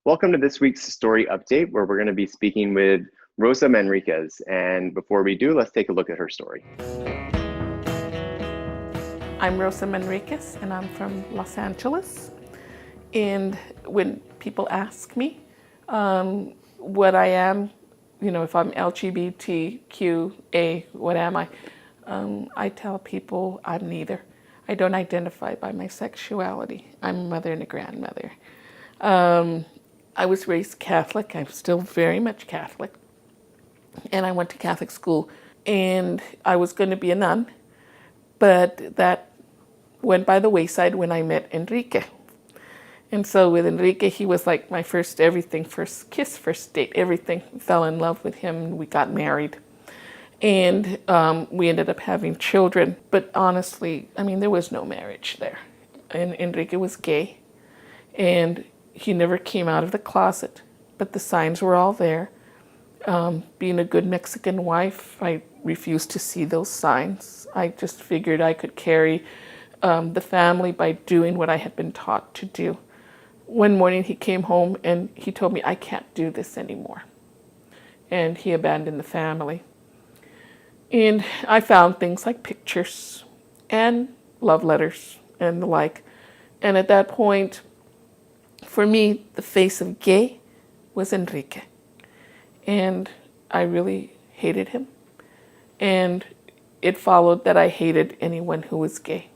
Welcome to this week's story update, where we're going to be speaking with Rosa Manriquez. And before we do, let's take a look at her story. I'm Rosa Manriquez, and I'm from Los Angeles. And when people ask me what I am, if I'm LGBTQA, what am I? I tell people I'm neither. I don't identify by my sexuality. I'm a mother and a grandmother. I was raised Catholic. I'm still very much Catholic. And I went to Catholic school. And I was going to be a nun, but that went by the wayside when I met Enrique. And so with Enrique, he was like my first everything, first kiss, first date, everything. Fell in love with him. We got married. And we ended up having children. But honestly, there was no marriage there. And Enrique was gay. And he never came out of the closet. But the signs were all there. Being a good Mexican wife, I refused to see those signs. I just figured I could carry the family by doing what I had been taught to do. One morning he came home and he told me, I can't do this anymore. And he abandoned the family. And I found things like pictures and love letters and the like. And at that point, for me, the face of gay was Enrique. And I really hated him. And it followed that I hated anyone who was gay,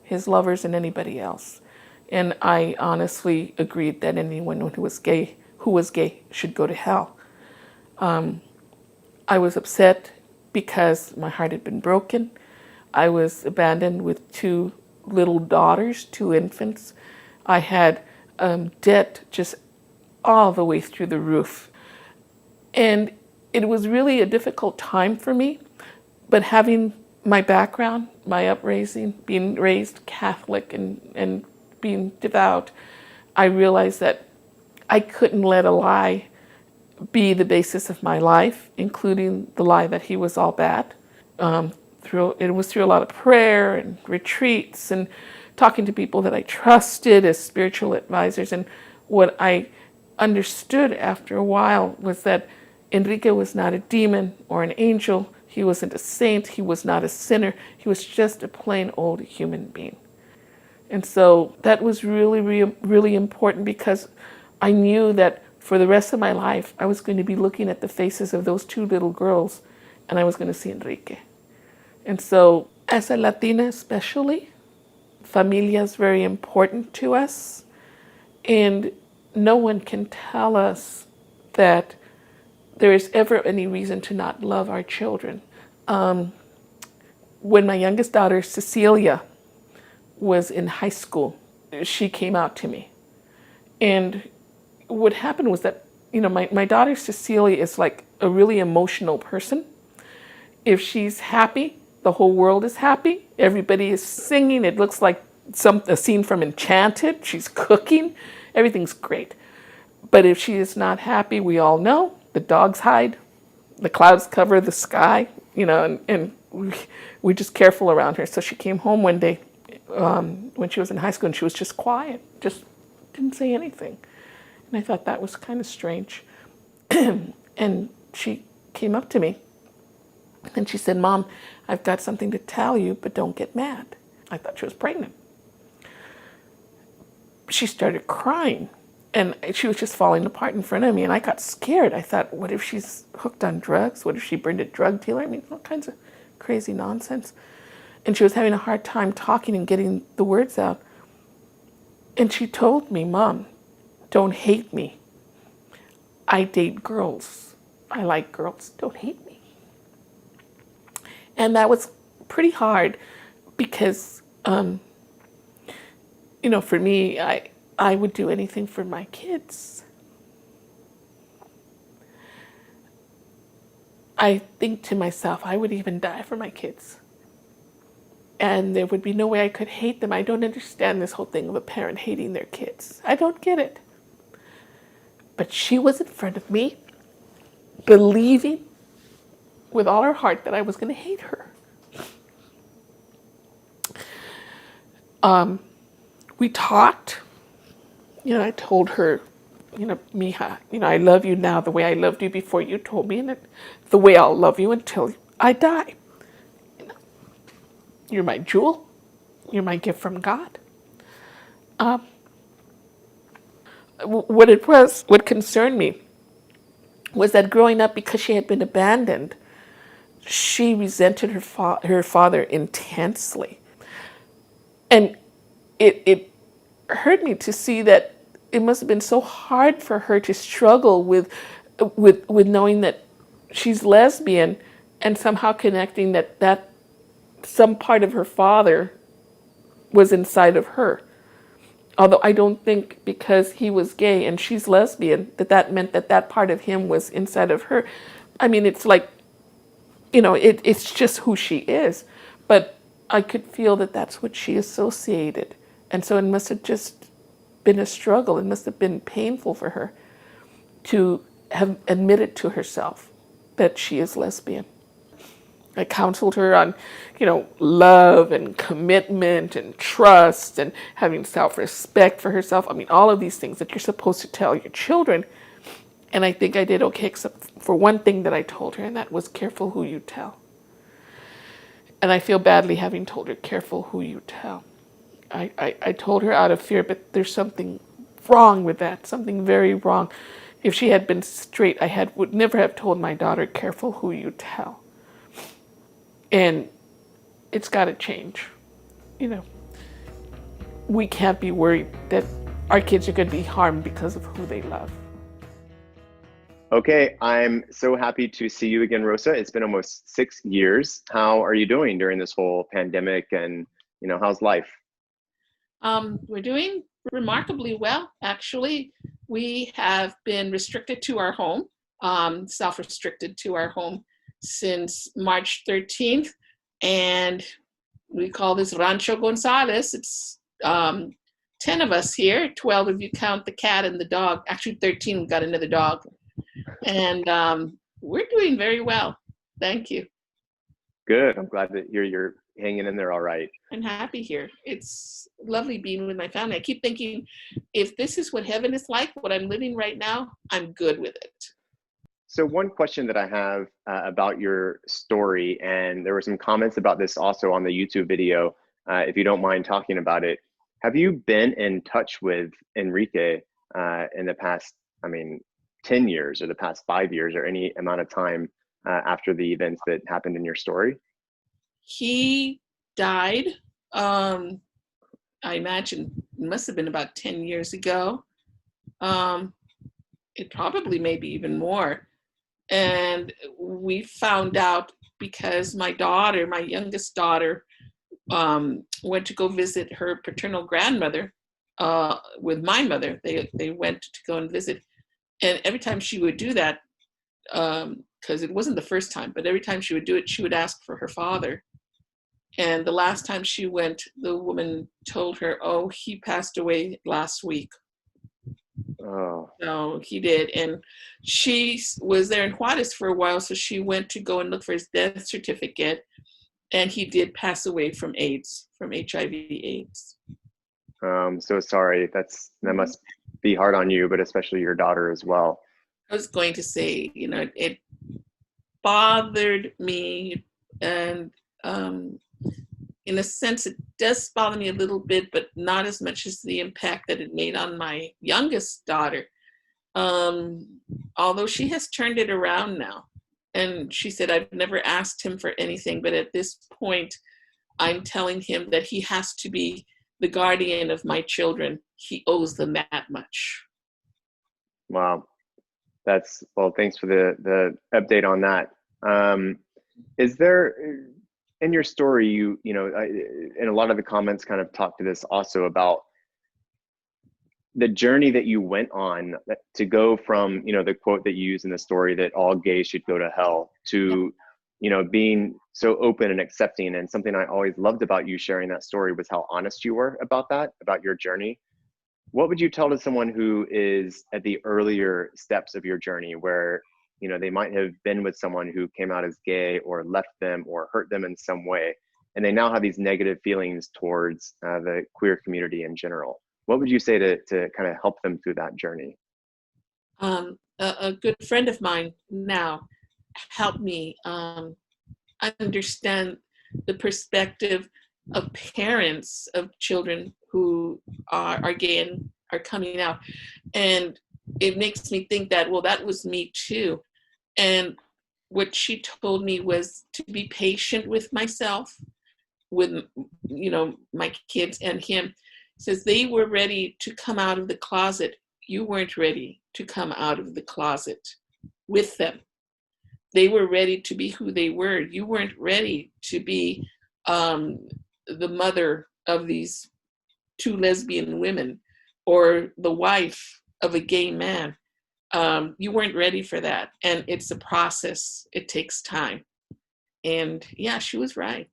his lovers and anybody else. And I honestly agreed that anyone who was gay should go to hell. I was upset because my heart had been broken. I was abandoned with two little daughters, two infants. I had debt just all the way through the roof. And it was really a difficult time for me, but having my background, my upraising, being raised Catholic and being devout, I realized that I couldn't let a lie be the basis of my life, including the lie that he was all bad. It was through a lot of prayer and retreats and talking to people that I trusted as spiritual advisors. And what I understood after a while was that Enrique was not a demon or an angel. He wasn't a saint. He was not a sinner. He was just a plain old human being. And so that was really, really, really important, because I knew that for the rest of my life, I was going to be looking at the faces of those two little girls, and I was going to see Enrique. And so, as a Latina especially, familia is very important to us. And no one can tell us that there is ever any reason to not love our children. When my youngest daughter, Cecilia, was in high school, she came out to me. And what happened was that, my daughter Cecilia is like a really emotional person. If she's happy, the whole world is happy. Everybody is singing. It looks like a scene from Enchanted. She's cooking. Everything's great. But if she is not happy, we all know, the dogs hide, the clouds cover the sky, and we're just careful around her. So she came home one day when she was in high school, and she was just quiet, just didn't say anything. And I thought that was kind of strange. And she came up to me and she said, Mom, I've got something to tell you, but don't get mad. I thought she was pregnant. She started crying. And she was just falling apart in front of me, and I got scared. I thought, what if she's hooked on drugs? What if she burned a drug dealer? All kinds of crazy nonsense. And she was having a hard time talking and getting the words out. And she told me, Mom, don't hate me. I date girls. I like girls. Don't hate me. And that was pretty hard because, for me, I would do anything for my kids. I think to myself, I would even die for my kids. And there would be no way I could hate them. I don't understand this whole thing of a parent hating their kids. I don't get it. But she was in front of me, believing with all her heart that I was going to hate her. We talked. I told her Mija, I love you now the way I loved you before you told me, and the way I'll love you until I die. You're my jewel. You're my gift from God. What concerned me was that growing up, because she had been abandoned, she resented her father intensely. And it hurt me to see that it must have been so hard for her to struggle with knowing that she's lesbian and somehow connecting that some part of her father was inside of her. Although I don't think because he was gay and she's lesbian that meant that part of him was inside of her. I mean, it's like, it's just who she is. But I could feel that that's what she associated. And so it must have just been a struggle. It must have been painful for her to have admitted to herself that she is lesbian. I counseled her on, love and commitment and trust and having self-respect for herself. I mean, all of these things that you're supposed to tell your children. And I think I did okay, except for one thing that I told her, and that was careful who you tell. And I feel badly having told her, careful who you tell. I told her out of fear, but there's something wrong with that, something very wrong. If she had been straight, would never have told my daughter, careful who you tell. And it's got to change. You know, we can't be worried that our kids are going to be harmed because of who they love. Okay, I'm so happy to see you again, Rosa. It's been almost 6 years. How are you doing during this whole pandemic, and how's life? We're doing remarkably well, actually. We have been restricted to our home, self-restricted to our home since March 13th. And we call this Rancho Gonzales. It's 10 of us here, 12 if you count the cat and the dog. Actually, 13, we got another dog. And we're doing very well. Thank you. Good. I'm glad that you're hanging in there all right. I'm happy here. It's lovely being with my family. I keep thinking, if this is what heaven is like, what I'm living right now, I'm good with it. So one question that I have about your story, and there were some comments about this also on the YouTube video, if you don't mind talking about it. Have you been in touch with Enrique in the past, 10 years or the past 5 years or any amount of time after the events that happened in your story? He died, I imagine it must have been about 10 years ago. It probably maybe even more. And we found out because my daughter, my youngest daughter, went to go visit her paternal grandmother with my mother. They went to go and visit. And every time she would do that, because it wasn't the first time, but every time she would do it, she would ask for her father. And the last time she went, the woman told her, oh, he passed away last week. Oh. So he did. And she was there in Juarez for a while, so she went to go and look for his death certificate. And he did pass away from AIDS, from HIV/AIDS. So sorry. That must be hard on you, but especially your daughter as well. I was going to say, it bothered me, and in a sense, it does bother me a little bit, but not as much as the impact that it made on my youngest daughter. Although she has turned it around now. And she said, I've never asked him for anything, but at this point, I'm telling him that he has to be the guardian of my children. He owes them that much. Wow. Well, thanks for the update on that. Is there, in your story, and a lot of the comments kind of talk to this also about the journey that you went on to go from, the quote that you use in the story that all gays should go to hell to, being so open and accepting. And something I always loved about you sharing that story was how honest you were about that, about your journey. What would you tell to someone who is at the earlier steps of your journey where, they might have been with someone who came out as gay or left them or hurt them in some way, and they now have these negative feelings towards the queer community in general? What would you say to kind of help them through that journey? A good friend of mine now helped me understand the perspective of parents of children who are gay and are coming out. And it makes me think that, well, that was me too. And what she told me was to be patient with myself, with, you know, my kids and him. Says they were ready to come out of the closet. You weren't ready to come out of the closet with them. They were ready to be who they were. You weren't ready to be the mother of these two lesbian women or the wife of a gay man. You weren't ready for that. And it's a process. It takes time. And yeah, she was right.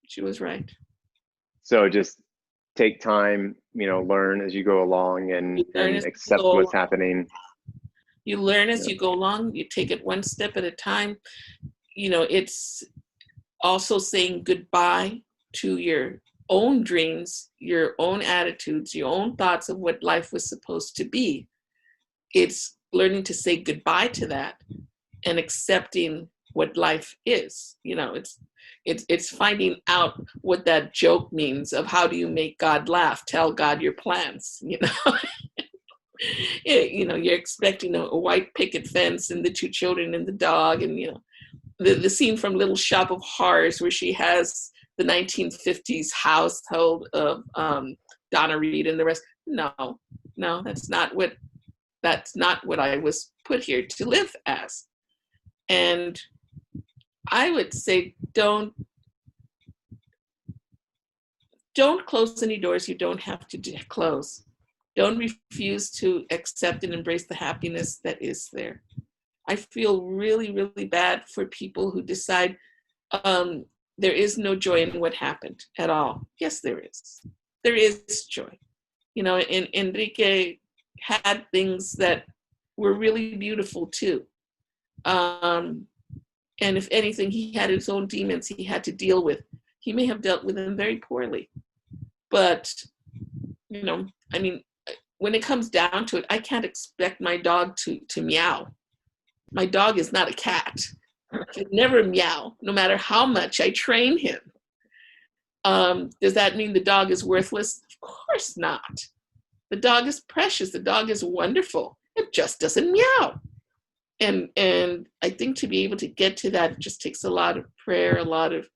She was right. So just take time, you know, learn as you go along and accept what's happening. You learn as you go along. You take it one step at a time. You know, it's also saying goodbye to your own dreams, your own attitudes, your own thoughts of what life was supposed to be. It's learning to say goodbye to that and accepting what life is. You know, it's finding out what that joke means of how do you make God laugh? Tell God your plans, you know. You know, you're expecting a white picket fence and the two children and the dog, and, you know, the scene from Little Shop of Horrors where she has the 1950s household of Donna Reed and the rest. No, that's not what I was put here to live as. And I would say don't close any doors you don't have to close. Don't refuse to accept and embrace the happiness that is there. I feel really, really bad for people who decide there is no joy in what happened at all. Yes, there is. There is joy. You know, and Enrique had things that were really beautiful too. And if anything, he had his own demons he had to deal with. He may have dealt with them very poorly. But, you know, I mean, when it comes down to it, I can't expect my dog to meow. My dog is not a cat. He'll never meow, no matter how much I train him. Does that mean the dog is worthless? Of course not. The dog is precious. The dog is wonderful. It just doesn't meow. And I think to be able to get to that, it just takes a lot of prayer, a lot of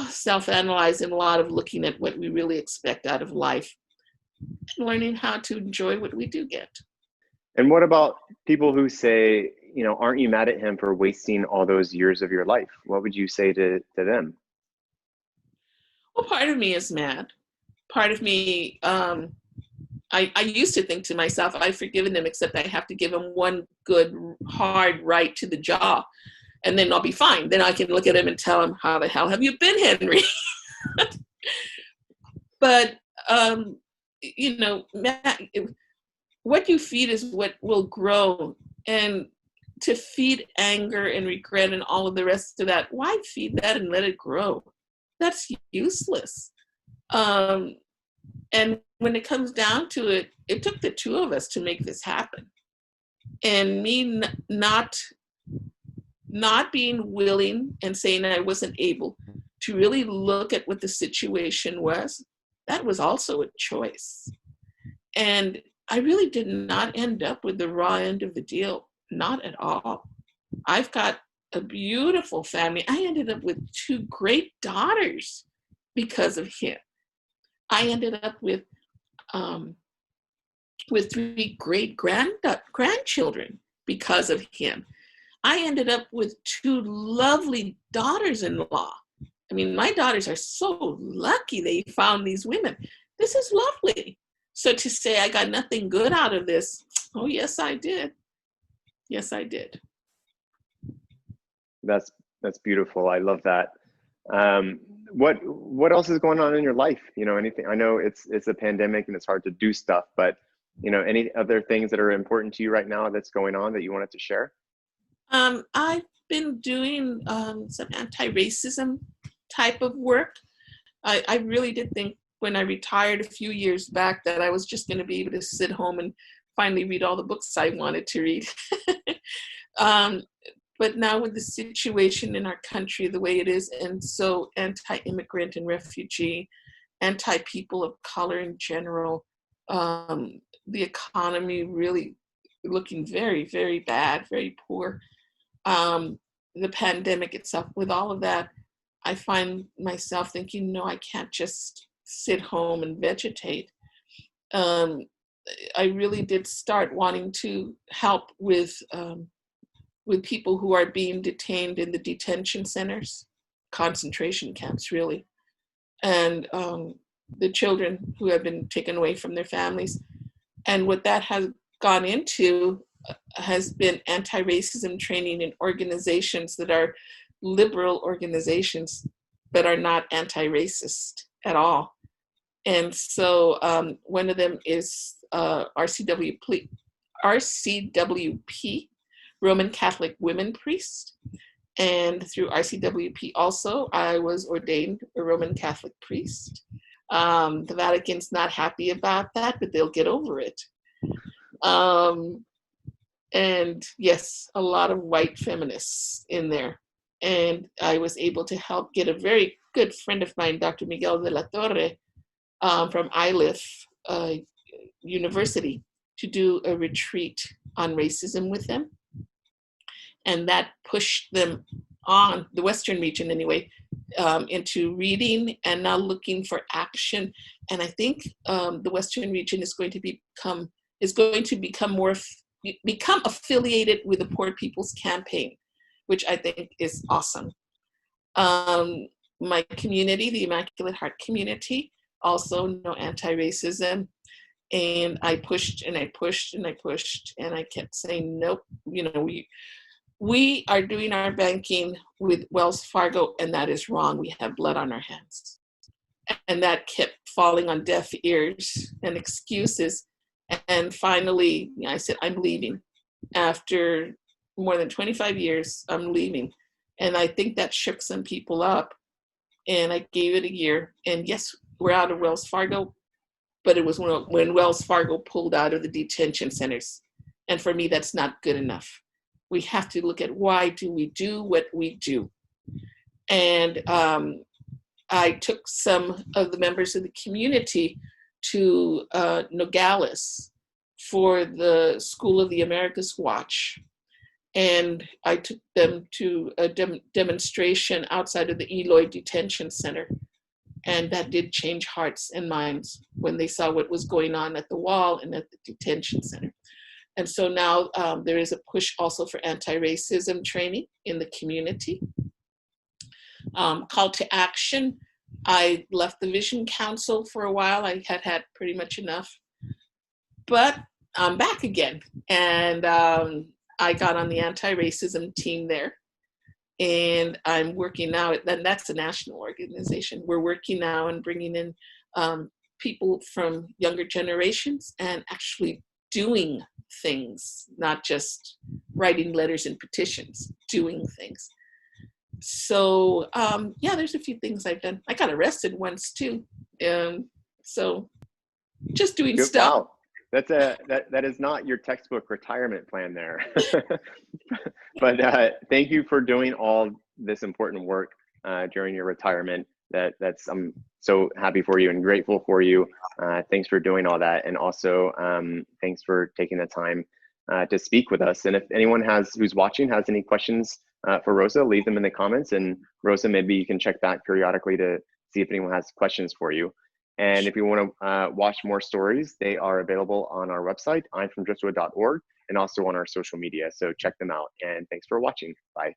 self-analyzing, a lot of looking at what we really expect out of life, and learning how to enjoy what we do get. And what about people who say, you know, aren't you mad at him for wasting all those years of your life? What would you say to them? Well, part of me is mad. Part of me, I used to think to myself, I've forgiven him, except I have to give him one good, hard right to the jaw, and then I'll be fine. Then I can look at him and tell him, how the hell have you been, Henry? But, you know, what you feed is what will grow. And to feed anger and regret and all of the rest of that, why feed that and let it grow? That's useless. And when it comes down to it, it took the two of us to make this happen. And me not being willing and saying I wasn't able to really look at what the situation was, that was also a choice. And I really did not end up with the raw end of the deal, not at all. I've got a beautiful family. I ended up with two great daughters because of him. I ended up with 3 great grandchildren because of him. I ended up with 2 lovely daughters-in-law. I mean, my daughters are so lucky they found these women. This is lovely. So to say I got nothing good out of this, oh, yes, I did. Yes, I did. That's beautiful. I love that. What else is going on in your life? You know, anything? I know it's a pandemic and it's hard to do stuff, but you know, any other things that are important to you right now that's going on that you wanted to share? I've been doing some anti-racism type of work. I really did think when I retired a few years back that I was just going to be able to sit home and finally read all the books I wanted to read. But now with the situation in our country the way it is, and so anti-immigrant and refugee, anti-people of color in general, the economy really looking very, very bad, very poor. The pandemic itself, with all of that, I find myself thinking, no, I can't just sit home and vegetate. I really did start wanting to help with people who are being detained in the detention centers, concentration camps, really, and the children who have been taken away from their families. And what that has gone into has been anti-racism training in organizations that are liberal organizations, but are not anti-racist at all. And so one of them is RCWP, Roman Catholic Women Priest. And through RCWP also, I was ordained a Roman Catholic priest. The Vatican's not happy about that, but they'll get over it. And yes, a lot of white feminists in there. And I was able to help get a very good friend of mine, Dr. Miguel de la Torre, from ILIF University, to do a retreat on racism with them. And that pushed them on, the Western region anyway, into reading and now looking for action. And I think the Western region is going to become affiliated with the Poor People's Campaign, which I think is awesome. My community, the Immaculate Heart community, also no anti-racism. And I pushed and I pushed and I pushed and I kept saying, nope, we are doing our banking with Wells Fargo and that is wrong. We have blood on our hands. And that kept falling on deaf ears and excuses. And finally, I said, I'm leaving. After more than 25 years, I'm leaving. And I think that shook some people up. And I gave it a year. And yes, we're out of Wells Fargo, but it was when Wells Fargo pulled out of the detention centers. And for me, that's not good enough. We have to look at why do we do what we do. And I took some of the members of the community to Nogales for the School of the Americas Watch. And I took them to a demonstration outside of the Eloy Detention Center. And that did change hearts and minds when they saw what was going on at the wall and at the detention center. And so now there is a push also for anti-racism training in the community. Call to action. I left the Vision Council for a while. I had pretty much enough, but I'm back again. And I got on the anti-racism team there. And I'm working now, and that's a national organization. We're working now and bringing in people from younger generations and actually doing things, not just writing letters and petitions, doing things. So yeah, there's a few things I've done. I got arrested once too. So just doing Good, stuff. wow. That is not your textbook retirement plan there. But thank you for doing all this important work during your retirement. I'm so happy for you and grateful for you. Thanks for doing all that, and also thanks for taking the time to speak with us. And if anyone who's watching has any questions for Rosa, leave them in the comments. And Rosa, maybe you can check back periodically to see if anyone has questions for you. And if you want to watch more stories, they are available on our website, imfromdriftwood.org, and also on our social media. So check them out. And thanks for watching. Bye.